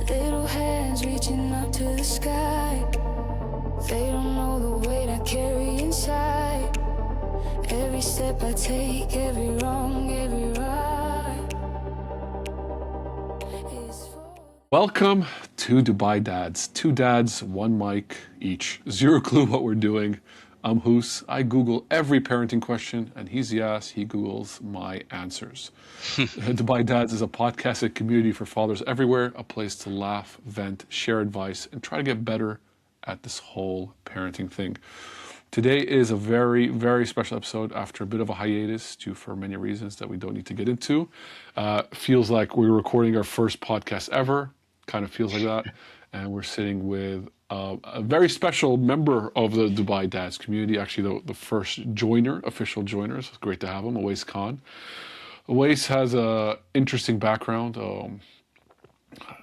Little hands reaching up to the sky. They don't know the weight I carry inside. Every step I take, every wrong, every right is for... Welcome to Dubai Dads. Two dads, one mic each. Zero clue what we're doing. I'm Hoos. I Google every parenting question, and he's Yas. He Googles my answers. Dubai Dads is a podcasted community for fathers everywhere, a place to laugh, vent, share advice, and try to get better at this whole parenting thing. Today is a very, very special episode after a bit of a hiatus due for many reasons that we don't need to get into. Feels like we're recording our first podcast ever. Kind of feels like that. And we're sitting with a very special member of the Dubai Dads community, actually the first joiner, official joiner. So it's great to have him, Owais Khan. Owais has an interesting background. I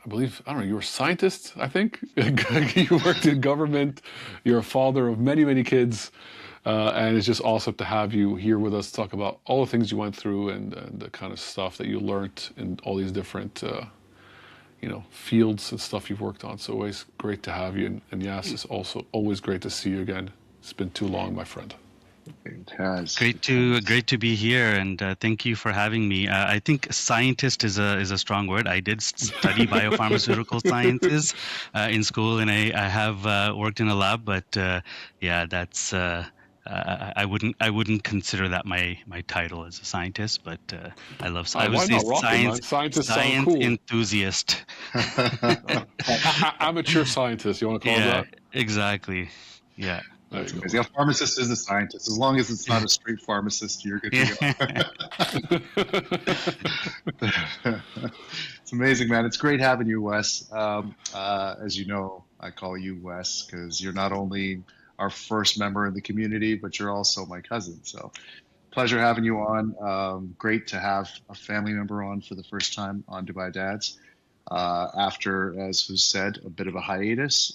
believe, I don't know, you were a scientist, I think. You worked in government. You're a father of many, many kids. And it's just awesome to have you here with us to talk about all the things you went through and the kind of stuff that you learned in all these different fields and stuff you've worked on. So always great to have you. And Yas, it's also always great to see you again. It's been too long, my friend. It has. Great to be here, and thank you for having me. I think scientist is a strong word. I did study biopharmaceutical sciences in school, and I have worked in a lab. But that's I wouldn't consider that my title as a scientist. But I love science. Why not rock it, man? Scientists sound cool. Enthusiast. Amateur scientist, you want to call it that? Exactly. Yeah. That's amazing. A pharmacist is a scientist. As long as it's not a straight pharmacist, you're good to go. It's amazing, man. It's great having you, Wes. As you know, I call you Wes because you're not only our first member in the community, but you're also my cousin. So pleasure having you on. Great to have a family member on for the first time on Dubai Dads. After, as was said, a bit of a hiatus.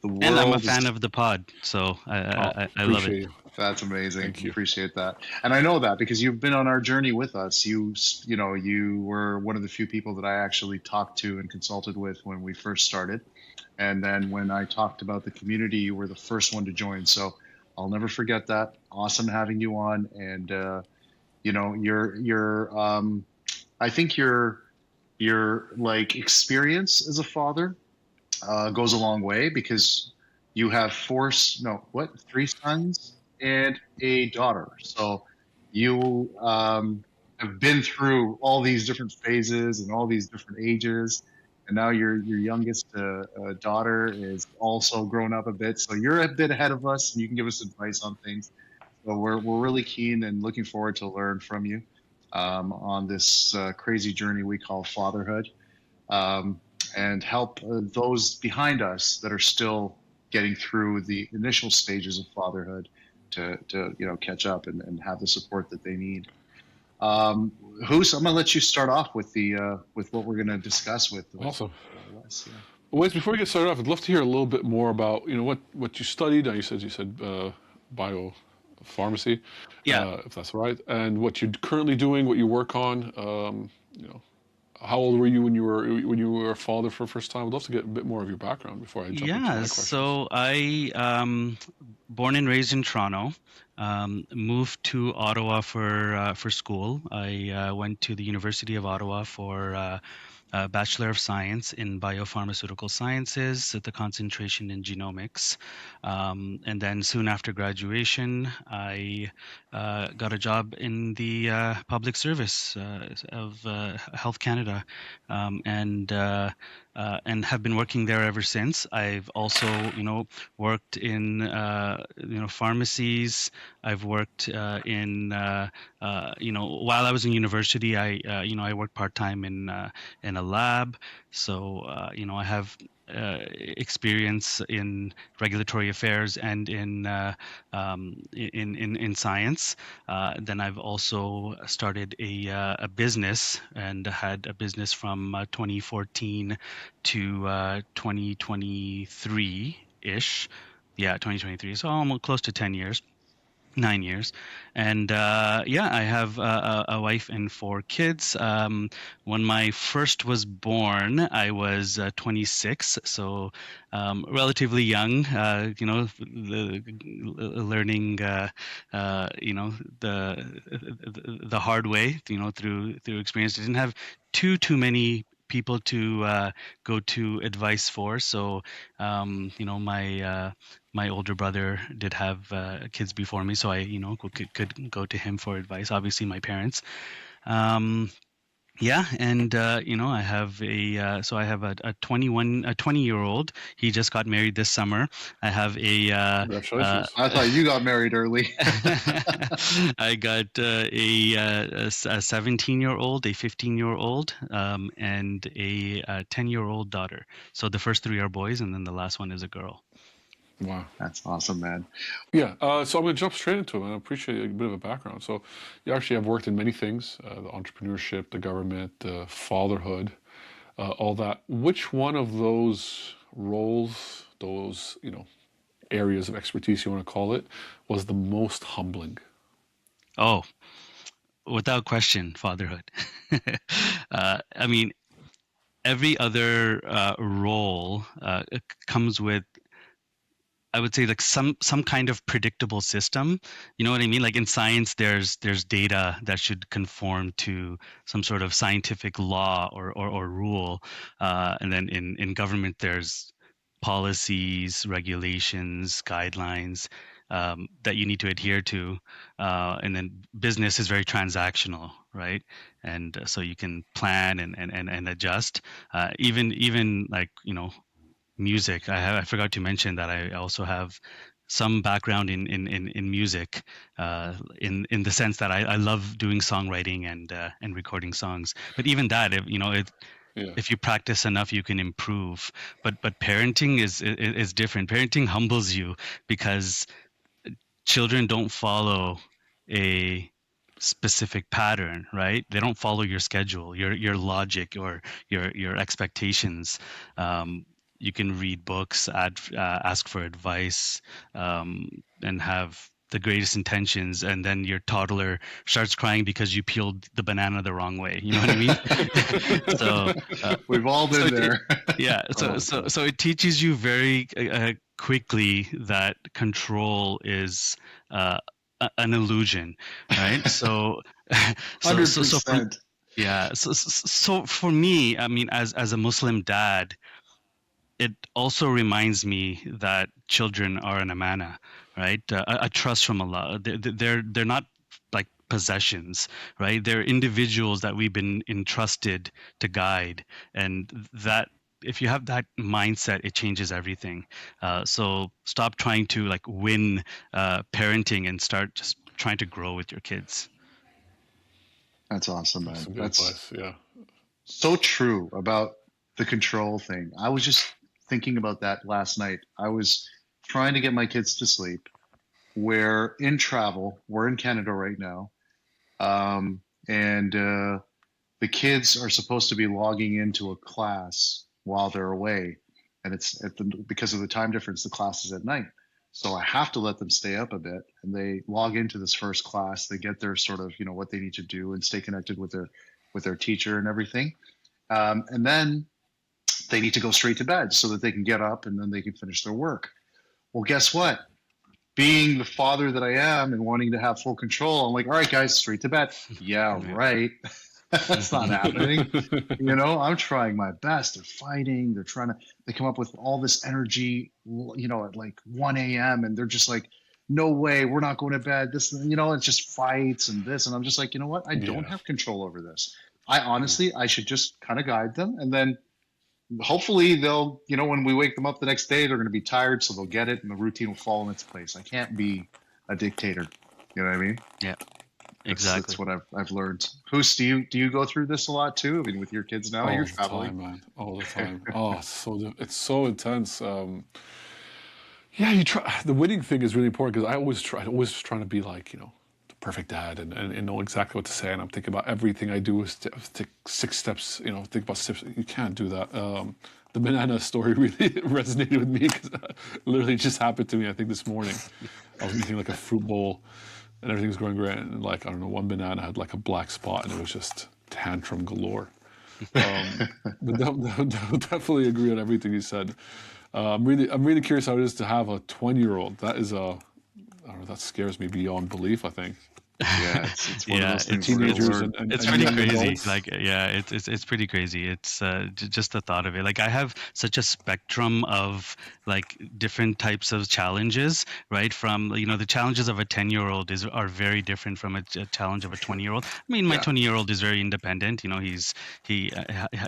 And I'm a fan of the pod, so I love it. That's amazing. Thank you. Appreciate that. And I know that because you've been on our journey with us. You were one of the few people that I actually talked to and consulted with when we first started. And then when I talked about the community, you were the first one to join. So I'll never forget that. Awesome having you on. And I think your like experience as a father goes a long way because you have three sons and a daughter. So you have been through all these different phases and all these different ages. And now your youngest daughter is also grown up a bit. So you're a bit ahead of us and you can give us advice on things. So we're really keen and looking forward to learn from you on this crazy journey we call fatherhood. And help those behind us that are still getting through the initial stages of fatherhood to catch up and have the support that they need. Hoos, I'm gonna let you start off with with what we're gonna discuss with Awesome. Wes. Yeah. Wes, before we get started off, I'd love to hear a little bit more about what you studied. You said biopharmacy, if that's right, and what you're currently doing, what you work on. How old were you when you were a father for the first time? I'd love to get a bit more of your background before I jump into my questions. So I born and raised in Toronto, moved to Ottawa for school. I went to the University of Ottawa for a Bachelor of Science in Biopharmaceutical Sciences with the concentration in genomics. And then soon after graduation, I got a job in the public service of Health Canada, and have been working there ever since. I've also, worked in, pharmacies. I've worked while I was in university, I worked part-time in a lab. So, I have experience in regulatory affairs and in science. Then I've also started a business and had a business from 2014 to 2023-ish. Yeah, 2023. So almost close to 10 years. 9 years. And yeah, I have a wife and 4 kids. When my first was born, I was 26, so relatively young, learning, the hard way, through experience. I didn't have too many people to go to advice for. So, my older brother did have kids before me, so I, could go to him for advice. Obviously, my parents. Um, yeah, and I have a 20-year old. He just got married this summer. I have Congratulations. I thought you got married early. I got a 17-year-old, a 15-year-old, and a 10-year-old daughter. So the first three are boys, and then the last one is a girl. Wow. That's awesome, man. Yeah, so I'm going to jump straight into it, and I appreciate a bit of a background. So, you actually have worked in many things, the entrepreneurship, the government, the fatherhood, all that. Which one of those roles, those, areas of expertise you want to call it, was the most humbling? Oh, without question, fatherhood. I mean, every other role comes with, I would say, like some kind of predictable system. You know what I mean? Like in science, there's data that should conform to some sort of scientific law or rule, and then in government there's policies, regulations, guidelines that you need to adhere to, and then business is very transactional, right? And so you can plan and adjust. Even like music. I forgot to mention that I also have some background in music, in the sense that I love doing songwriting and recording songs. But even that, Yeah. if you practice enough, you can improve. But parenting is different. Parenting humbles you because children don't follow a specific pattern, right? They don't follow your schedule, your logic, or your expectations. You can read books, ask for advice, and have the greatest intentions, and then your toddler starts crying because you peeled the banana the wrong way. You know what I mean? so, We've all so been there. yeah, so it teaches you very quickly that control is an illusion, right? So, for 100%. yeah, so for me, I mean, as a Muslim dad, it also reminds me that children are an amana, right? A trust from Allah. They're not like possessions, right? They're individuals that we've been entrusted to guide, and that, if you have that mindset, it changes everything. So stop trying to like win parenting and start just trying to grow with your kids. That's awesome, That's man. some good That's advice. Yeah. so true about the control thing. I was just thinking about that last night. I was trying to get my kids to sleep. We're in travel. We're in Canada right now. And the kids are supposed to be logging into a class while they're away. And because of the time difference, the class is at night. So I have to let them stay up a bit, and they log into this first class. They get their sort of, what they need to do and stay connected with their teacher and everything. And then they need to go straight to bed so that they can get up and then they can finish their work. Well, guess what? Being the father that I am and wanting to have full control, I'm like, all right, guys, straight to bed. Yeah, Right. right. That's not happening. I'm trying my best. They're fighting. They come up with all this energy, at like 1 a.m. and they're just like, no way, we're not going to bed. It's just fights and this. And I'm just like, you know what? I don't Yeah. have control over this. I should just kind of guide them. And then hopefully they'll, when we wake them up the next day, they're going to be tired. So they'll get it and the routine will fall in its place. I can't be a dictator. You know what I mean? Yeah, That's exactly. what I've learned. Hoos, do you go through this a lot too? I mean, with your kids now, All you're the time, traveling. man. All the time. Oh, it's so intense. Yeah, you try. The winning thing is really important because I always trying to be like, the perfect dad and know exactly what to say. And I'm thinking about everything I do is to take 6 steps, think about steps. You can't do that. The banana story really resonated with me because it literally just happened to me, I think, this morning. I was eating like a fruit bowl and everything was going great. And like, I don't know, one banana had like a black spot and it was just tantrum galore. But definitely agree on everything you said. I'm really curious how it is to have a 20-year-old. That is I don't know, that scares me beyond belief, I think. Yeah, it's one of Yeah, those things it's we're gonna Teenagers learn. it's and pretty young crazy. adults. Like, yeah, it's pretty crazy. It's just the thought of it. Like, I have such a spectrum of like different types of challenges, right? From the challenges of a 10-year-old are very different from a challenge of a 20-year-old. I mean, my Yeah. 20-year-old is very independent. He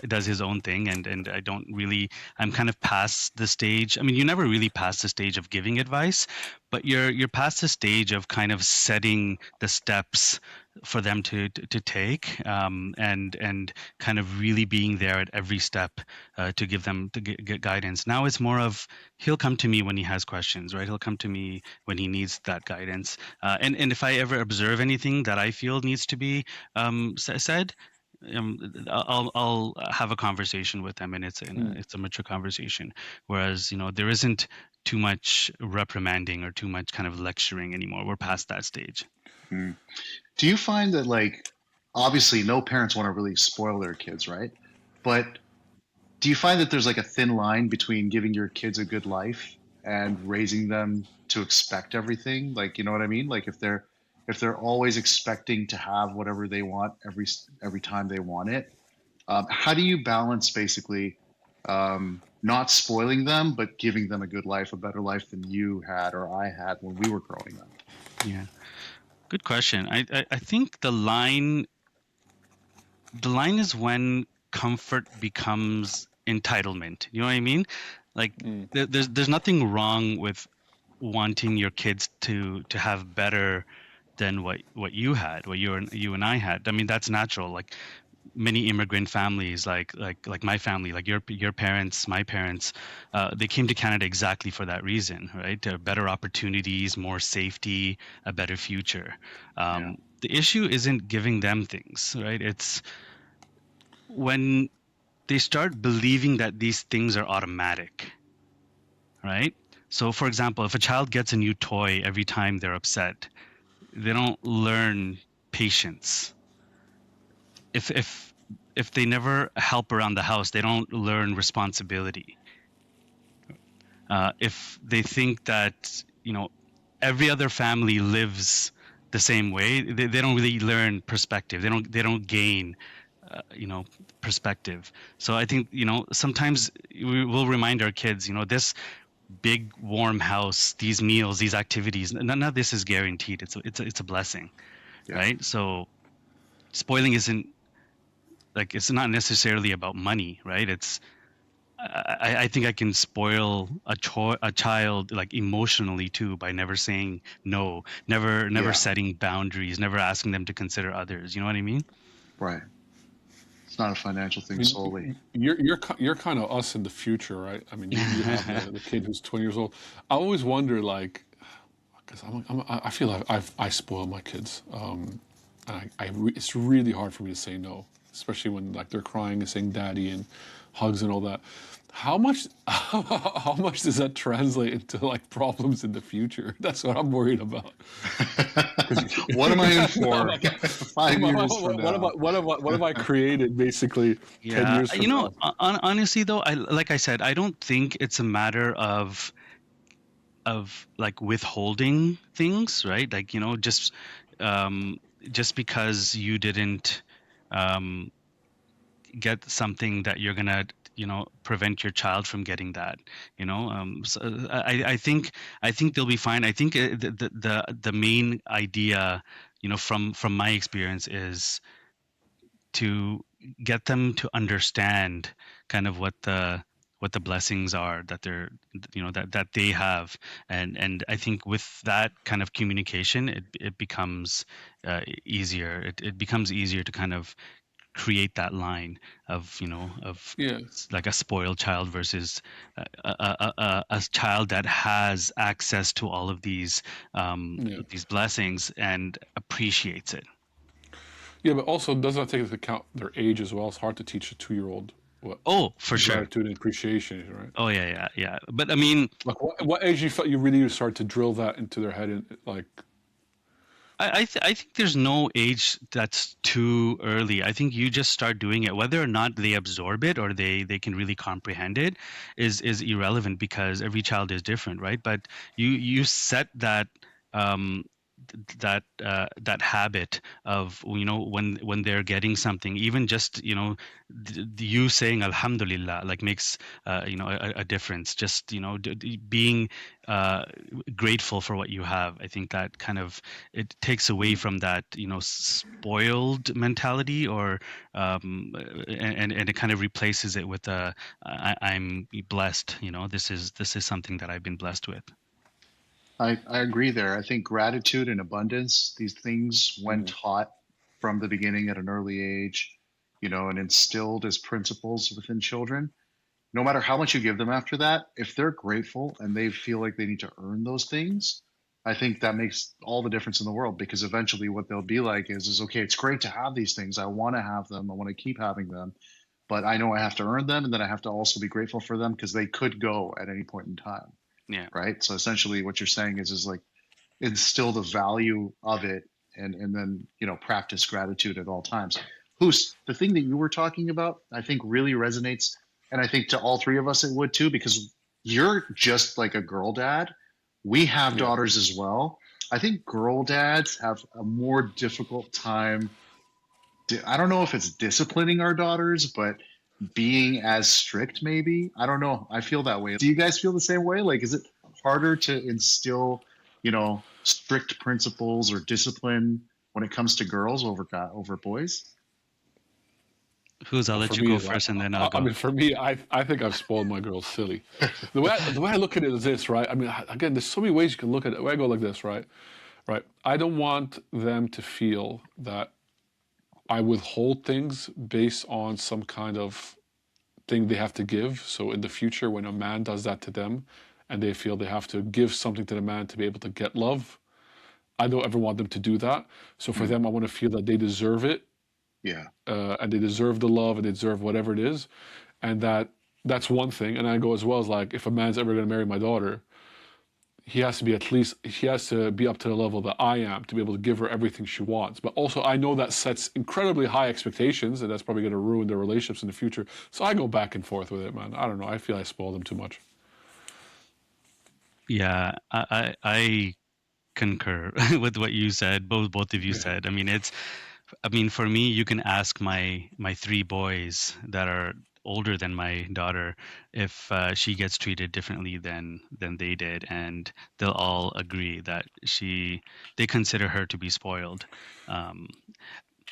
does his own thing, and I don't really. I'm kind of past the stage. I mean, you never really pass the stage of giving advice, but you're past the stage of kind of setting the steps for them to take, and kind of really being there at every step to give them to get guidance. Now it's more of he'll come to me when he has questions, right? He'll come to me when he needs that guidance, and if I ever observe anything that I feel needs to be said. I'll have a conversation with them, and it's a mature conversation. Whereas there isn't too much reprimanding or too much kind of lecturing anymore. We're past that stage. Mm. Do you find that, like, obviously no parents want to really spoil their kids, right? But do you find that there's like a thin line between giving your kids a good life and raising them to expect everything? Like, you know what I mean? Like if they're always expecting to have whatever they want every time they want it, how do you balance basically not spoiling them but giving them a good life, a better life than you had or I had when we were growing up? Yeah, good question. I think the line is when comfort becomes entitlement. You know what I mean? Like, Mm. there's nothing wrong with wanting your kids to have better than what you had, what you and I had. I mean, that's natural. Like, many immigrant families, like my family, like your parents, my parents, they came to Canada exactly for that reason, right? Better opportunities, more safety, a better future. Yeah. The issue isn't giving them things, right? It's when they start believing that these things are automatic, right? So, for example, if a child gets a new toy every time they're upset, they don't learn patience. If they never help around the house, they don't learn responsibility. If they think that every other family lives the same way, they don't really learn perspective. They don't gain perspective. So I think sometimes we will remind our kids, this big warm house, these meals, these activities, none of this is guaranteed. It's a blessing, Yeah. right? So spoiling isn't like, it's not necessarily about money, right? I think I can spoil a child like emotionally too, by never saying no, never Yeah. setting boundaries, never asking them to consider others. You know what I mean? Right. It's not a financial I thing solely. mean, you're kind of us in the future, right? I mean, you have the kid who's 20 years old. I always wonder, like, because I feel like I spoil my kids. And it's really hard for me to say no, especially when like they're crying and saying "daddy" and hugs and all that. How much how much does that translate into like problems in the future? That's what I'm worried about. What am I in for 5 years from now? What have I created basically 10 Yeah, years from now? honestly though, like I said, I don't think it's a matter of like withholding things, right? Like, um, just because you didn't um, get something, that you're gonna prevent your child from getting that. So I think they'll be fine. I think the main idea, from my experience, is to get them to understand kind of what the blessings are that they're that they have. And I think with that kind of communication, it becomes easier. It becomes easier to kind of create that line of Yeah. like a spoiled child versus a child that has access to all of Yeah. these blessings and appreciates it. Yeah, but also does not take into account their age as well. It's hard to teach a 2-year-old what Oh, for sure. gratitude and appreciation is, right? Oh yeah, yeah, yeah. But I mean, Like, what age you felt you really start to drill that into their head, and like, I think there's no age that's too early. I think you just start doing it. Whether or not they absorb it or they can really comprehend it is irrelevant because every child is different, right? But you set that um, that habit of when they're getting something, even just you saying Alhamdulillah like makes a difference. Just being uh, grateful for what you have. I think that kind of it takes away from that spoiled mentality, or and it kind of replaces it with I'm blessed. This is something that I've been blessed with. I agree there. I think gratitude and abundance, these things, when mm, taught from the beginning at an early age, and instilled as principles within children, no matter how much you give them after that, if they're grateful and they feel like they need to earn those things, I think that makes all the difference in the world, because eventually what they'll be like is okay, it's great to have these things. I want to have them. I want to keep having them, but I know I have to earn them, and then I have to also be grateful for them because they could go at any point in time. Yeah. Right. So essentially what you're saying is like instill the value of it, and then practice gratitude at all times. Who's the thing that you were talking about, I think really resonates, and I think to all three of us it would too, because you're just like a girl dad. We have yeah, daughters as well. I think girl dads have a more difficult time. I don't know if it's disciplining our daughters, but being as strict, maybe. I don't know. I feel that way. Do you guys feel the same way? Like, is it harder to instill, strict principles or discipline when it comes to girls over boys? I'll let for you me, go is like, first, and then I'll I go. mean, for me, I think I've spoiled my girls silly. The way I look at it is this, right? I mean, again, there's so many ways you can look at it. The way I go like this, right? Right. I don't want them to feel that I withhold things based on some kind of thing they have to give. So in the future, when a man does that to them, and they feel they have to give something to the man to be able to get love, I don't ever want them to do that. So for Mm, them, I want to feel that they deserve it, yeah. and they deserve the love, and they deserve whatever it is, and that's one thing. And I go as well as like, if a man's ever going to marry my daughter, he has to be up to the level that I am to be able to give her everything she wants. But also, I know that sets incredibly high expectations, and that's probably going to ruin their relationships in the future. So I go back and forth with it, man. I don't know. I feel I spoil them too much. Yeah, I concur with what you said. Both of you Yeah, said. I mean, for me, you can ask my three boys that are older than my daughter if she gets treated differently than they did, and they'll all agree that they consider her to be spoiled. Um,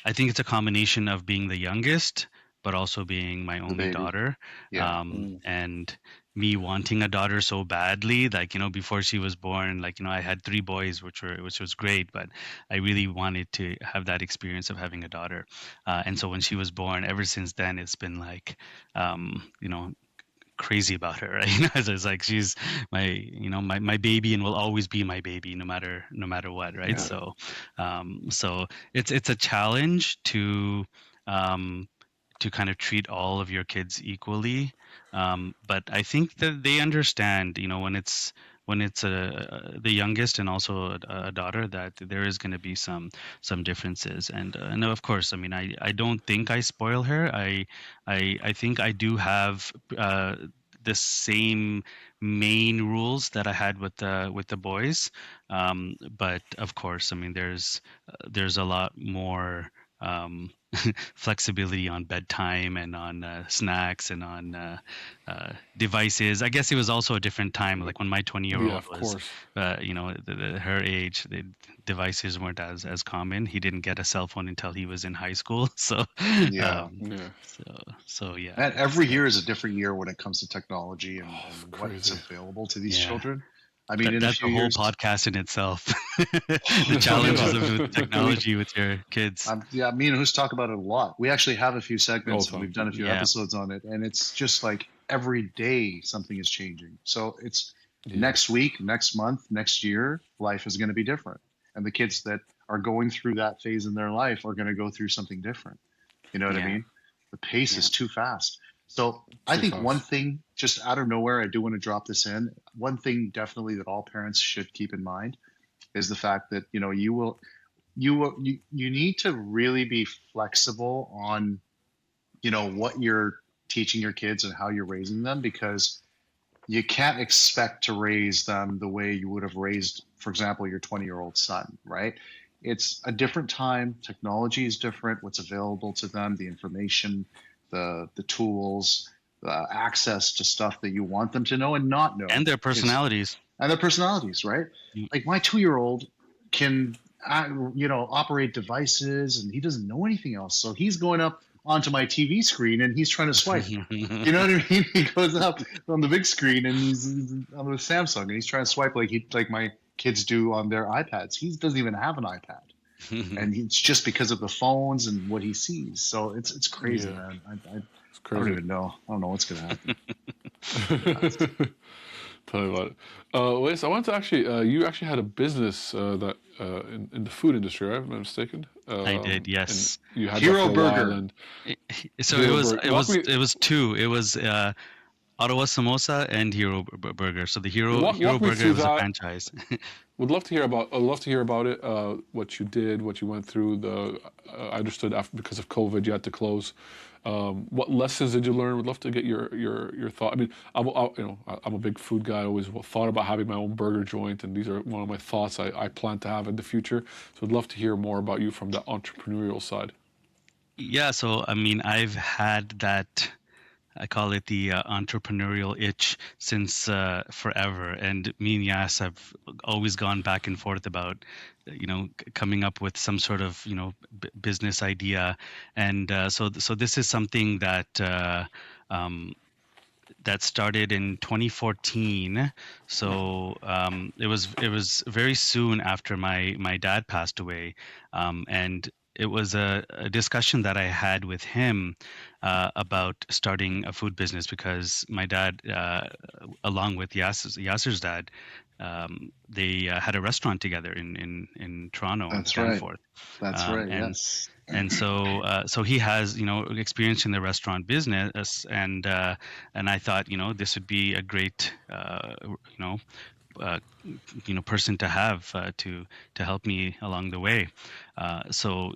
I think it's a combination of being the youngest, but also being my The only baby. daughter, Yeah. mm, and me wanting a daughter so badly. Like before she was born, like I had three boys, which was great, but I really wanted to have that experience of having a daughter. And so when she was born, ever since then, it's been like, crazy about her, right? It's like she's my baby and will always be my baby no matter what, right? yeah, So it's a challenge um to kind of treat all of your kids equally. But I think that they understand, when it's the youngest and also a daughter, that there is going to be some differences. And of course, I mean, I don't think I spoil her. I think I do have the same main rules that I had with the boys. But of course, I mean, there's a lot more um, flexibility on bedtime and on snacks and on devices. I guess it was also a different time. Like when my 20 year yeah. old Of was, course. her age, the devices weren't as common. He didn't get a cell phone until he was in high school. So, Yeah. um, Yeah, so, so yeah, And it's every year is a different year when it comes to technology and oh, what's crazy. available to these yeah. children. I mean, in a That's few a whole years, podcast in itself. The Let's talk challenges about of with it. technology with your kids. yeah, me and Who's talk about it a lot. We actually have a few All the segments and time. we've done a few Yeah, episodes on it, and it's just like every day something is changing. So it's Yeah. next week, next month, next year, life is going to be different. And the kids that are going through that phase in their life are going to go through something different. You know what I yeah, mean? The pace yeah. is too fast. So I Too think one fast. thing, just out of nowhere, I do want to drop this in. One thing definitely that all parents should keep in mind is the fact that, you know, you need to really be flexible on, you know, what you're teaching your kids and how you're raising them, because you can't expect to raise them the way you would have raised, for example, your 20-year-old son, right? It's a different time. Technology is different. What's available to them, the information, the tools, the access to stuff that you want them to know and not know And their is, personalities. and their personalities, right? Mm. Like my 2-year-old can, you know, operate devices and he doesn't know anything else. So he's going up onto my TV screen and he's trying to swipe. You know what I mean? He goes up on the big screen and he's on the Samsung and he's trying to swipe like my kids do on their iPads. He doesn't even have an iPad, and it's just because of the phones and what he sees. So it's crazy, Yeah. man. It's I don't crazy. even know. I don't know what's gonna happen. Tell me about it. Wes, I want to actually, you actually had a business that in the food industry, right? If I'm not mistaken. I did, And yes. you had that Hero for a while. Burger. And So Hero Burger. Walk me, it was two. It was Ottawa Samosa and Hero Burger. So the Hero walk me Burger through was a that. franchise. Would love to hear about. I'd love to hear about it. What you did, what you went through. I understood after because of COVID, you had to close. What lessons did you learn? Would love to get your thought. I mean, I'm a big food guy. I always thought about having my own burger joint, and these are one of my thoughts I plan to have in the future. So I'd love to hear more about you from the entrepreneurial side. Yeah, so I mean, I've had that. I call it the entrepreneurial itch since forever. And me and Yas have always gone back and forth about, coming up with some sort of, business idea. And so this is something um, that started in 2014. So it was very soon after my dad passed away, and it was a discussion that I had with him about starting a food business because my dad, along with Yasser's dad, they had a restaurant together in Toronto on That's right. Danforth, That's um, right. and Yes. so he has experience in the restaurant business, and I thought this would be a great uh, person to have to help me along the way. So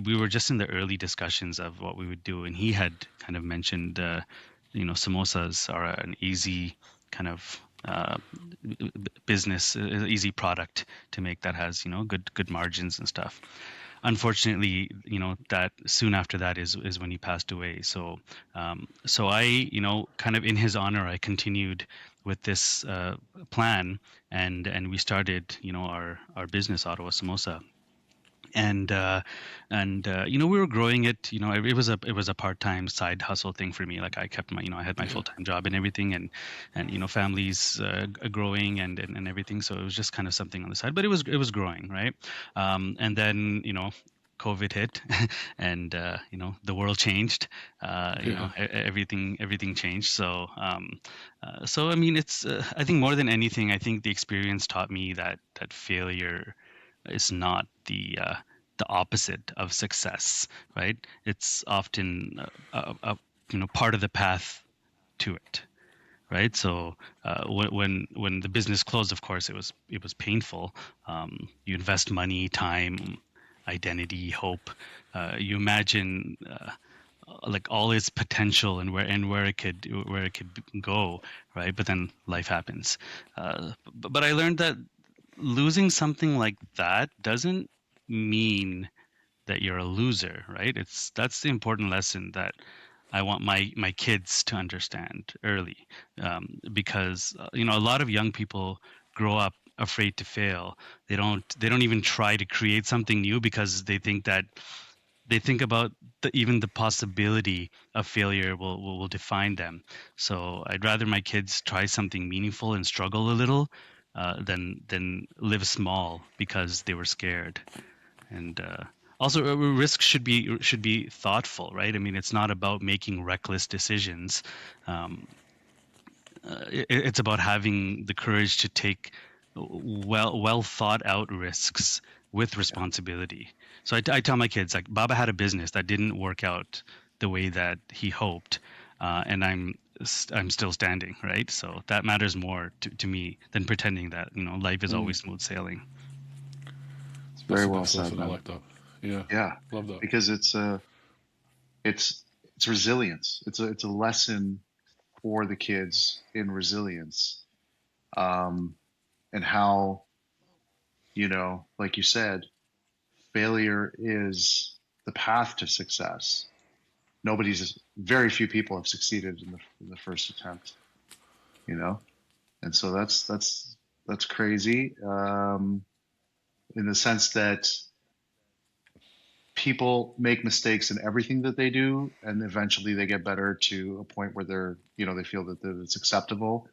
we were just in the early discussions of what we would do, and he had kind of mentioned samosas are an easy kind of business, easy product to make that has good margins and stuff. Unfortunately, that soon after that is when he passed away. So I, kind of in his honor, I continued with this plan, and we started, our business, Ottawa Samosa. And we were growing it. It was a part-time side hustle thing for me. Like I kept my, I had my Yeah. full-time job and everything, and families growing and everything. So it was just kind of something on the side, but it was growing, right? And then COVID hit, and the world changed. Yeah. Everything changed. So I mean, it's I think more than anything, I think the experience taught me that failure is not the opposite of success, right? It's often part of the path to it, right? So when the business closed, of course, it was painful. You invest money, time, identity, hope. You imagine like all its potential and where it could go, right? But then life happens. But I learned that losing something like that doesn't mean that you're a loser, right? That's the important lesson that I want my kids to understand early, because a lot of young people grow up afraid to fail. They don't even try to create something new because they think about even the possibility of failure will define them. So I'd rather my kids try something meaningful and struggle a little than live small because they were scared. And also, risk should be thoughtful, right? I mean, it's not about making reckless decisions. Um, it's about having the courage to take well thought out risks with responsibility. So I tell my kids, like, Baba had a business that didn't work out the way that he hoped, and I'm still standing, right? So that matters more to me than pretending that life is always smooth sailing. It's That's very the well best said, lesson. I man. like that. Yeah, Yeah, love that. because it's resilience. It's a lesson for the kids in resilience, um, and how, like you said, failure is the path to success. Very few people have succeeded in the first attempt, you know, and so that's crazy, in the sense that people make mistakes in everything that they do, and eventually they get better to a point where they feel that it's acceptable.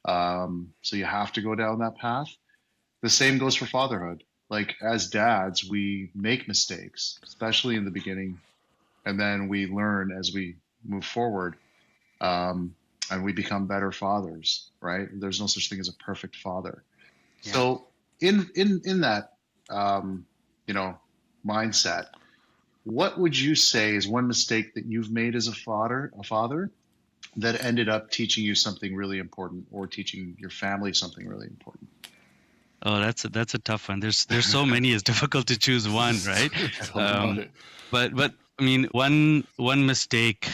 So you have to go down that path. The same goes for fatherhood. Like, as dads, we make mistakes, especially in the beginning, and then we learn as we move forward, um, and we become better fathers. Right? There's no such thing as a perfect father. Yeah. So in that, um, you know mindset, what would you say is one mistake that you've made as a father that ended up teaching you something really important, or teaching your family something really important? Oh, that's a tough one. There's so many. It's difficult to choose one, right? Tell me about it. But I mean, one mistake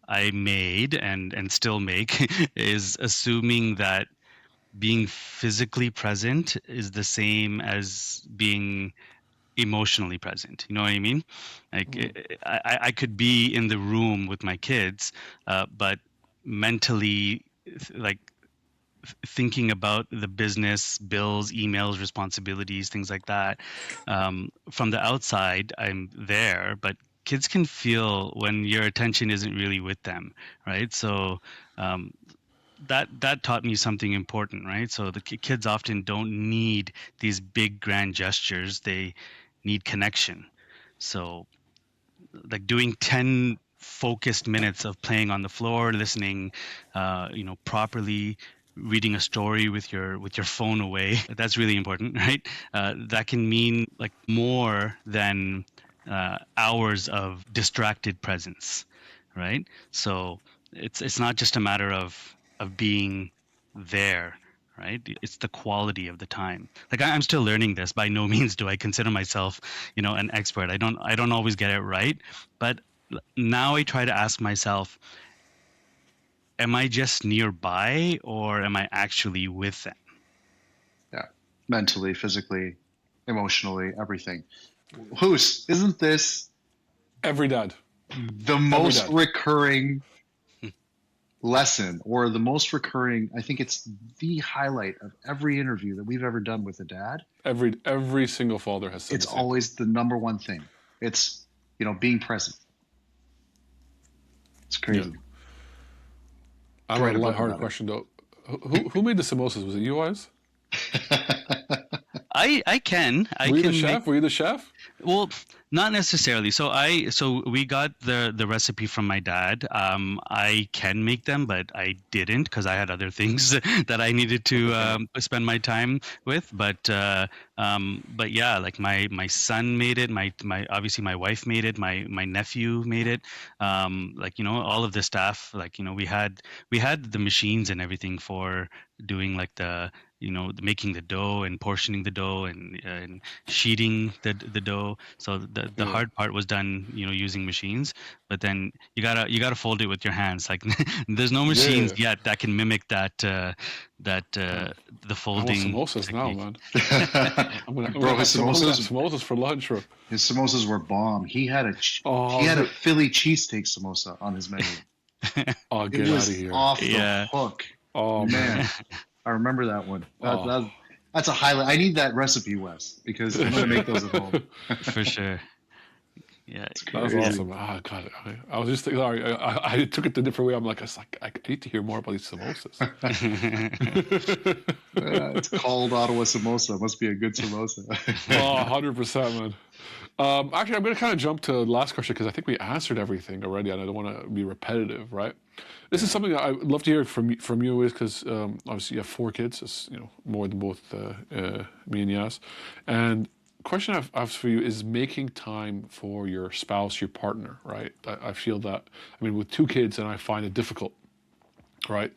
I made and still make is assuming that being physically present is the same as being emotionally present. You know what I mean? Like, Mm. I could be in the room with my kids, but mentally, like, thinking about the business, bills, emails, responsibilities, things like that. From the outside, I'm there, but kids can feel when your attention isn't really with them, right? So um, that taught me something important, right? So the kids often don't need these big grand gestures; they need connection. So, like, doing 10 focused minutes of playing on the floor, listening, properly, reading a story with your phone away, that's really important, right? That can mean, like, more than hours of distracted presence, right? So it's not just a matter of being there, right? It's the quality of the time. Like, I'm still learning this. By no means do I consider myself an expert. I don't always get it right, but now I try to ask myself, am I just nearby, or am I actually with them? Yeah, mentally, physically, emotionally, everything. Hoos, isn't this Every dad. the Every most dad. recurring lesson, or the most recurring? I think it's the highlight of every interview that we've ever done with a dad. Every single father has said It's the same thing. always the number one thing. It's, being present. It's Yeah. crazy. I have Write a a book lighthearted about question though. Who made the samosas? Was it you, Owais? it. I can Were you the make. chef? Were you the chef? Well, not necessarily. So we got the recipe from my dad. I can make them, but I didn't because I had other things that I needed to Okay, fair enough. spend my time with. But yeah, like, my son made it. My obviously my wife made it. My nephew made it. Like, all of the staff. Like, we had the machines and everything for doing, like, making the dough and portioning the dough and sheeting the dough. So the Yeah. hard part was done, using machines. But then you gotta fold it with your hands. Like, there's no Yeah, yeah, machines yeah. yet that can mimic Oh, the I want folding samosas now, technique. man. I'm Bro, gonna have his some. I'm gonna have samosas, samosas for lunch. Or, his samosas were bomb. He oh, had a Philly cheesesteak samosa on his menu. oh, It get out of was here. off the Yeah. hook, Oh man. man. I remember that one. Oh. That's a highlight. I need that recipe, Wes, because I'm gonna make those at home. For sure. Yeah. That was Crazy. awesome. Ah, God, I was just thinking, sorry, I took it the different way. I'm like, I need to hear more about these samosas. It's called Ottawa samosa. Must be a good samosa. Oh, 100%, man. Actually, I'm going to kind of jump to the last question because I think we answered everything already, and I don't want to be repetitive, right? This is Yeah. something that I would love to hear from you, is because obviously you have 4 kids, it's, more than both me and Yas. And question I've for you is making time for your spouse, your partner, right? I feel that, I mean, with 2 kids, and I find it difficult, right?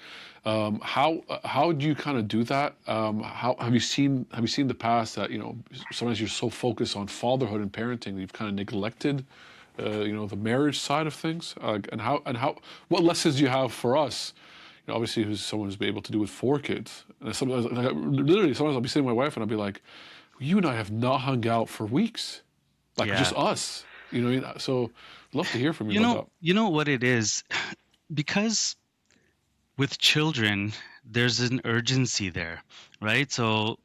How do you kind of do that? How have you seen the past that sometimes you're so focused on fatherhood and parenting that you've kind of neglected the marriage side of things? And what lessons do you have for us? Obviously, who's someone who's been able to do with 4 kids. And sometimes, literally, sometimes I'll be sitting with my wife and I'll be like, "You and I have not hung out for weeks, like Yeah. just us." So I'd love to hear from you about You know what it is? Because with children, there's an urgency there, right? So,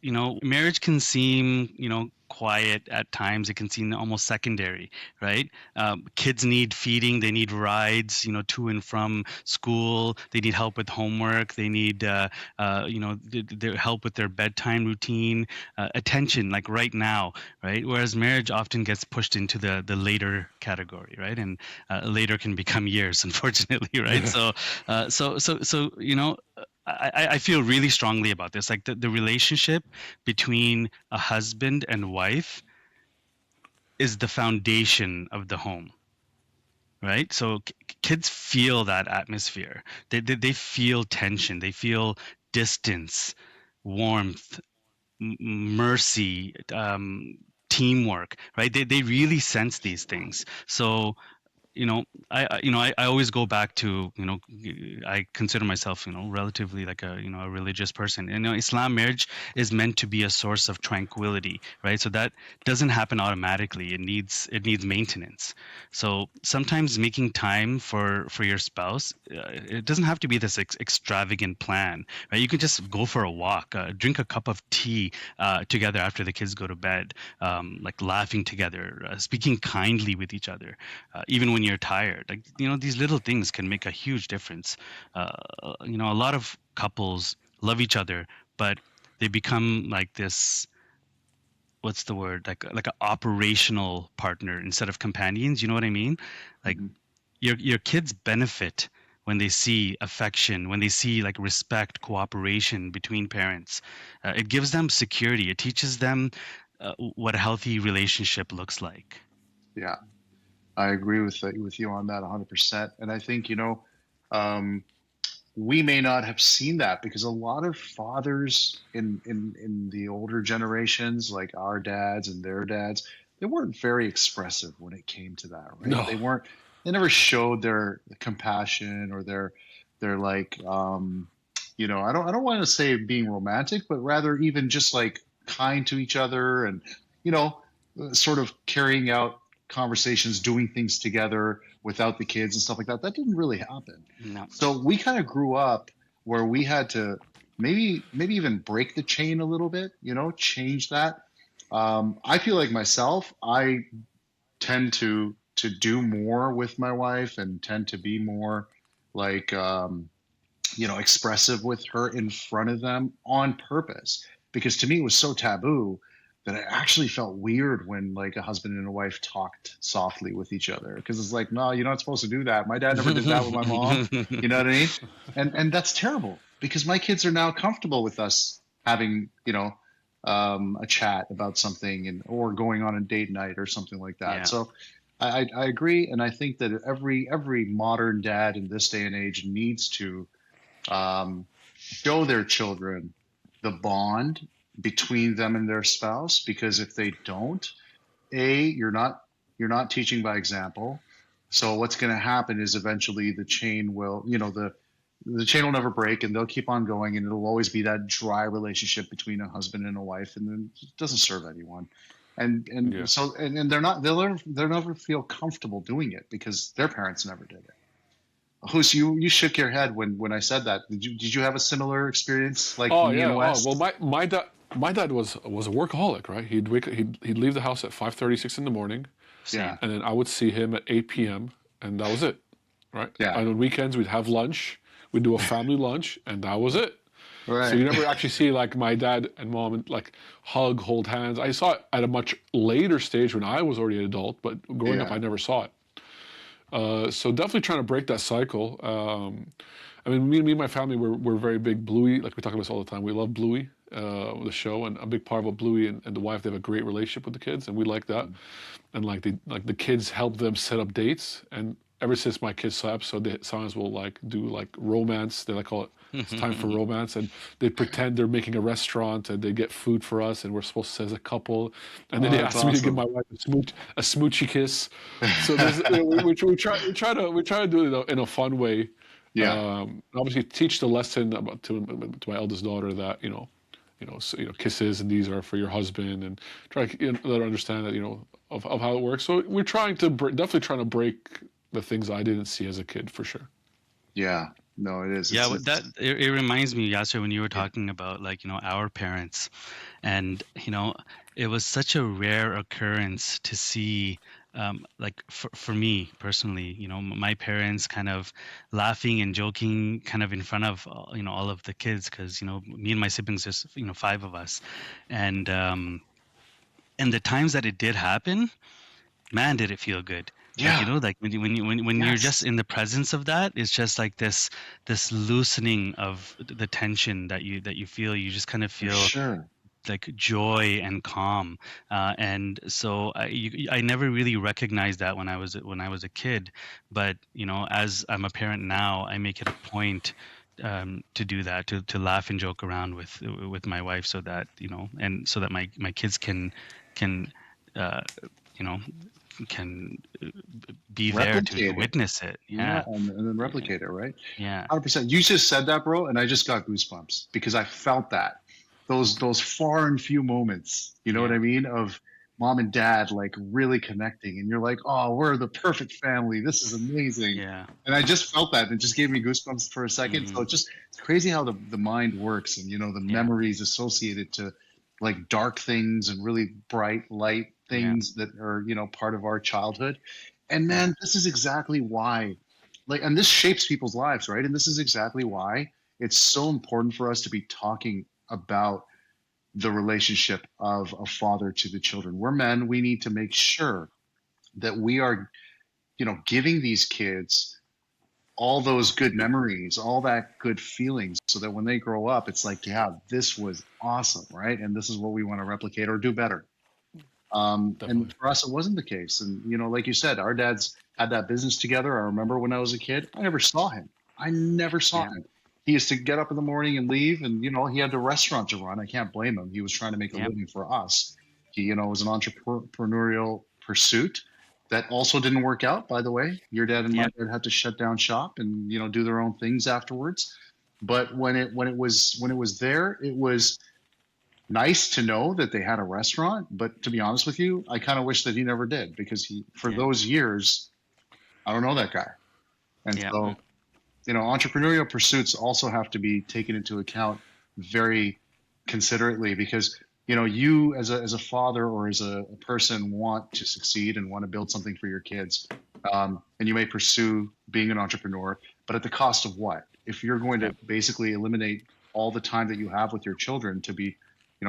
marriage can seem, quiet at times. It can seem almost secondary, right? Kids need feeding, they need rides, to and from school. They need help with homework. They need, their help with their bedtime routine, attention, like right now, right? Whereas marriage often gets pushed into the later category, right? And later can become years, unfortunately, right? that. So, I feel really strongly about this. Like the relationship between a husband and wife is the foundation of the home, right? So kids feel that atmosphere. They feel tension. They feel distance, warmth, mercy, teamwork, right? They really sense these things. So I always go back to, I consider myself, relatively like a religious person. And Islam marriage is meant to be a source of tranquility, right? So that doesn't happen automatically. It needs maintenance. So sometimes making time for your spouse, it doesn't have to be this extravagant plan, right? You can just go for a walk, drink a cup of tea together after the kids go to bed, like laughing together, speaking kindly with each other, even when you're tired. Like, these little things can make a huge difference. A lot of couples love each other, but they become like this, what's the word, like an operational partner instead of companions. You know what I mean? Like, Mhm. your kids benefit when they see affection, when they see like respect, cooperation between parents. It gives them security. It teaches them what a healthy relationship looks like. Yeah. I agree with you on that 100%. And I think, um, we may not have seen that because a lot of fathers in the older generations, like our dads and their dads, they weren't very expressive when it came to that, right? No. They never showed their compassion or their like, I don't want to say being romantic, but rather even just like kind to each other and, you know, sort of carrying out conversations, doing things together without the kids and stuff like that. That didn't really happen. No. So we kind of grew up where we had to maybe even break the chain a little bit, change that. I feel like myself, I tend to do more with my wife and tend to be more like expressive with her in front of them on purpose, because to me it was so taboo that it actually felt weird when like a husband and a wife talked softly with each other, because it's like, no, you're not supposed to do that. My dad never did that with my mom. You know what I mean? And that's terrible because my kids are now comfortable with us having a chat about something or going on a date night or something like that. Yeah. So I agree, and I think that every modern dad in this day and age needs to show their children the bond between them and their spouse, because if they don't, you're not teaching by example. So what's going to happen is eventually the chain will, the chain will never break, and they'll keep on going, and it'll always be that dry relationship between a husband and a wife, and then it doesn't serve anyone. And Yeah. so and they'll never feel comfortable doing it because their parents never did it. Who's you shook your head when I said that. Did you have a similar experience like Oh me yeah. and Oh well, West? my dad was a workaholic, right? He'd leave the house at 5:36 in the morning. Same. and then I would see him at 8 p.m. and that was it, right? Yeah. And on weekends we'd have lunch, we'd do a family lunch, and that was it. Right. So you never actually see like my dad and mom and like hug, hold hands. I saw it at a much later stage when I was already an adult, but growing up Yeah. I never saw it. So definitely trying to break that cycle. I mean, me and my family, we're very big Bluey. Like we talk about this all the time. We love Bluey, the show, and a big part of what Bluey and the wife, they have a great relationship with the kids, and we like that. And like the kids help them set up dates. And ever since my kids saw episode, they sometimes will like do like romance. They like call it it's time for romance, and they pretend they're making a restaurant and they get food for us, and we're supposed to say as a couple. And then they That's ask me to give awesome. my wife a smoochy kiss. So there's, we try to do it in a fun way. Yeah. Obviously, teach the lesson about to my eldest daughter that kisses and these are for your husband, and try to let her understand that of how it works. So we're trying to definitely trying to break the things I didn't see as a kid for sure. Yeah. No, it is. Yeah, It's it reminds me, Yasser, when you were talking about like our parents, and it was such a rare occurrence to see, like for me personally, my parents kind of laughing and joking kind of in front of all of the kids, because me and my siblings, there's 5 of us, and the times that it did happen, man, did it feel good. Like, yeah. like when you're Yes. just in the presence of that, it's just like this loosening of the tension that you feel. You just kind of For feel sure. like joy and calm. And so I never really recognized that when I was a kid. But as I'm a parent now, I make it a point to do that, to laugh and joke around with my wife, so that and so that my kids can uh, you know can be there to Replicate it. witness it. Yeah, Yeah. and then replicate it, right? Yeah. 100%. You just said that, bro, and I just got goosebumps because I felt that. Those far and few moments, you know what Yeah. I mean, of mom and dad like really connecting, and you're like, oh, we're the perfect family. This is amazing. Yeah. And I just felt that. It just gave me goosebumps for a second. So Hmm. it's crazy how the mind works, and the Yeah. memories associated to like dark things and really bright light Yeah. things that are part of our childhood. And Yeah. man, this is exactly why, like, and this shapes people's lives, right? And this is exactly why it's so important for us to be talking about the relationship of a father to the children. We're men. We need to make sure that we are, giving these kids all those good memories, all that good feelings, so that when they grow up, it's like, yeah, this was awesome, right? And this is what we want to replicate or do better. And Definitely. for us, it wasn't the case. And, like you said, our dads had that business together. I remember when I was a kid, I never saw him. I never saw Yeah. him. He used to get up in the morning and leave, and, he had the restaurant to run. I can't blame him. He was trying to make a Yeah. living for us. He, was an entrepreneurial pursuit that also didn't work out, by the way. Your dad and my Yeah. dad had to shut down shop and, do their own things afterwards. But when it was there, it was nice to know that they had a restaurant, but to be honest with you, I kind of wish that he never did, because for Yeah. those years, I don't know that guy. And Yeah. so, entrepreneurial pursuits also have to be taken into account very considerately, because, you as a father or as a person want to succeed and want to build something for your kids. And you may pursue being an entrepreneur, but at the cost of what? If you're going to Yep. basically eliminate all the time that you have with your children to be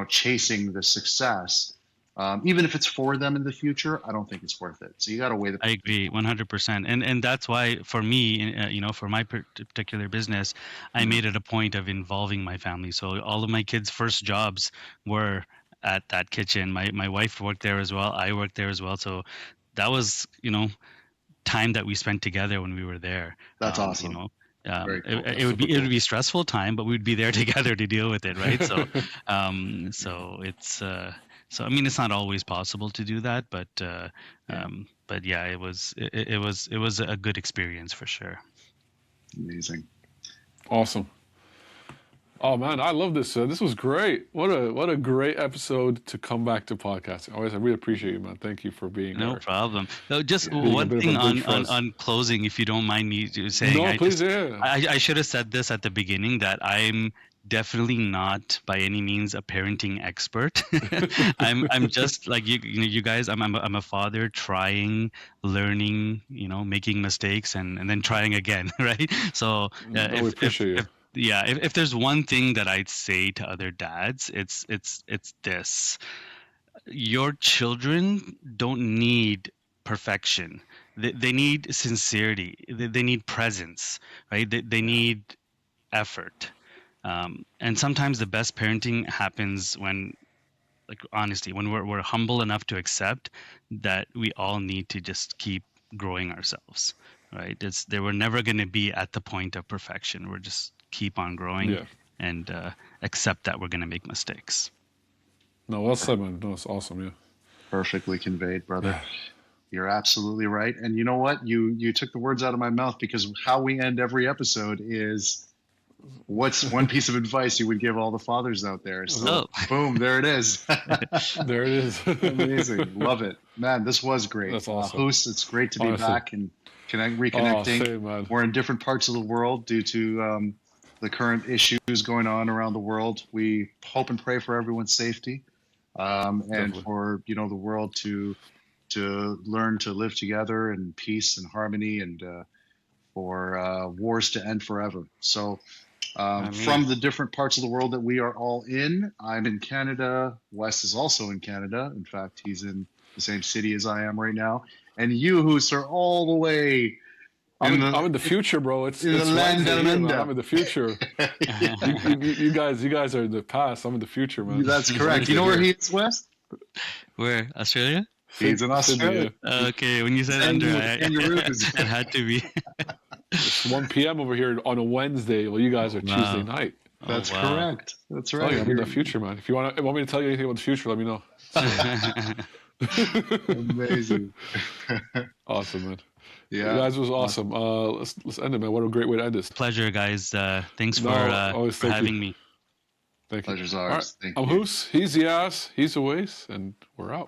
chasing the success, even if it's for them in the future, I don't think it's worth it. So you got to weigh the. I agree 100%. And that's why for me, for my particular business, I Mhm. made it a point of involving my family. So all of my kids' first jobs were at that kitchen. My wife worked there as well. I worked there as well. So that was, time that we spent together when we were there. That's Um, you awesome. know, Very cool. That's it would super be cool. stressful time, but we'd be there together to deal with it, right? So, so it's I mean, it's not always possible to do that, Yeah, but yeah, it was a good experience for sure. amazing. Awesome. Oh man, I love this. This was great. What a great episode to come back to podcasting. Always, I really appreciate you, man. Thank you for being No here, problem. So just being a one bit of thing a bridge for on, us. closing, if you don't mind me saying, No, please, yeah. I should have said this at the beginning, that I'm definitely not by any means a parenting expert. I'm just like you guys. I'm a father trying, learning, making mistakes, and then trying again, right? So No, we appreciate you. if there's one thing that I'd say to other dads, it's this: your children don't need perfection. They need sincerity. They need presence, right? They need effort. And sometimes the best parenting happens when, like, honesty, when we're humble enough to accept that we all need to just keep growing ourselves, right? They were never going to be at the point of perfection. We're just keep on growing Yeah. and accept that we're going to make mistakes. No, well said, man. No, it's awesome. Yeah. Perfectly conveyed, brother. You're absolutely right. And you know what? You took the words out of my mouth, because how we end every episode is, what's one piece of advice you would give all the fathers out there? So, boom, there it is. There it is. Amazing. Love it. Man, this was great. That's awesome. Hoos, it's great to be Honestly. back and reconnecting. Oh, same, man. We're in different parts of the world due to the current issues going on around the world. We hope and pray for everyone's safety, and Definitely. for the world to learn to live together in peace and harmony, and for wars to end forever. So, from the different parts of the world that we are all in, I'm in Canada. Wes is also in Canada. In fact, he's in the same city as I am right now. And you, Hoos, are all the way. I'm in the future, bro. It's the land Wednesday down here, man. under. I'm in the future. you guys are in the past. I'm in the future, man. That's correct. You know where he is, Wes? Where? Australia? He's in Australia. Okay, when you said under, it had to be. It's 1 p.m. over here on a Wednesday. Well, you guys are Tuesday night. That's wow. correct. That's Oh, right. yeah, I'm in the future, man. If you want me to tell you anything about the future, let me know. Amazing. Awesome, man. Yeah. You guys was awesome. Let's end it, man. What a great way to end this. Pleasure, guys. Thanks always for having me. Thank you. Pleasure's All ours. right. Thank I'm you. Hoos. He's Owais, and we're out.